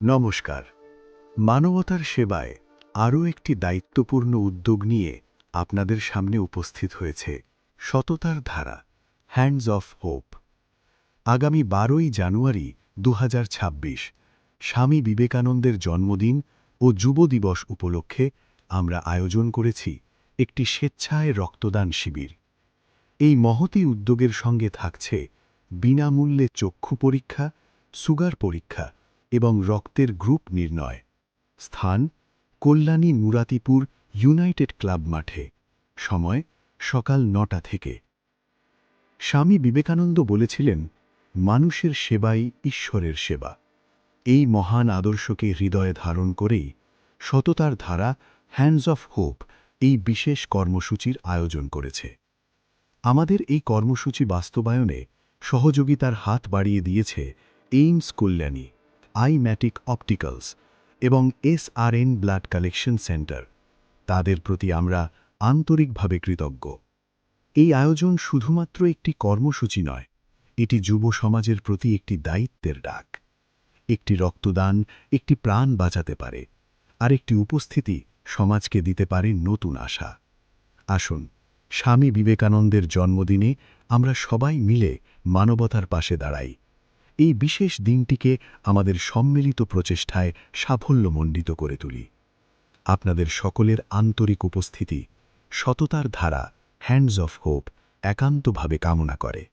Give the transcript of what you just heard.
নমস্কার। মানবতার সেবায় আরও একটি দায়িত্বপূর্ণ উদ্যোগ নিয়ে আপনাদের সামনে উপস্থিত হয়েছে সততার ধারা, হ্যান্ডস অফ হোপ। আগামী 12ই জানুয়ারি 2026 স্বামী বিবেকানন্দের জন্মদিন ও যুব দিবস উপলক্ষে আমরা আয়োজন করেছি একটি স্বেচ্ছায় রক্তদান শিবির। এই মহতী উদ্যোগের সঙ্গে থাকছে বিনামূল্যে চক্ষু পরীক্ষা, সুগার পরীক্ষা এবং রক্তের গ্রুপ নির্ণয়। স্থান: কল্যাণী মুরাতিপুর ইউনাইটেড ক্লাব মাঠে। সময়: সকাল 9টা থেকে। স্বামী বিবেকানন্দ বলেছিলেন, মানুষের সেবাই ঈশ্বরের সেবা। এই মহান আদর্শকে হৃদয়ে ধারণ করেই সততার ধারা, হ্যান্ডস অফ হোপ এই বিশেষ কর্মসূচির আয়োজন করেছে। আমাদের এই কর্মসূচি বাস্তবায়নে সহযোগিতার হাত বাড়িয়ে দিয়েছে এইমস কল্যাণী, আইম্যাটিক অপটিক্যালস এবং এসআরএন ব্লাড কালেকশন সেন্টার। তাদের প্রতি আমরা আন্তরিকভাবে কৃতজ্ঞ। এই আয়োজন শুধুমাত্র একটি কর্মসূচি নয়, এটি যুব সমাজের প্রতি একটি দায়িত্বের ডাক। একটি রক্তদান একটি প্রাণ বাঁচাতে পারে, আর একটি উপস্থিতি সমাজকে দিতে পারে নতুন আশা। আসুন, স্বামী বিবেকানন্দের জন্মদিনে আমরা সবাই মিলে মানবতার পাশে দাঁড়াই। এই বিশেষ দিনটিকে আমাদের সম্মিলিত প্রচেষ্টায় সাফল্যমণ্ডিত করে তুলি। আপনাদের সকলের আন্তরিক উপস্থিতি সততার ধারা, হ্যান্ডস অফ হোপ একান্তভাবে কামনা করে।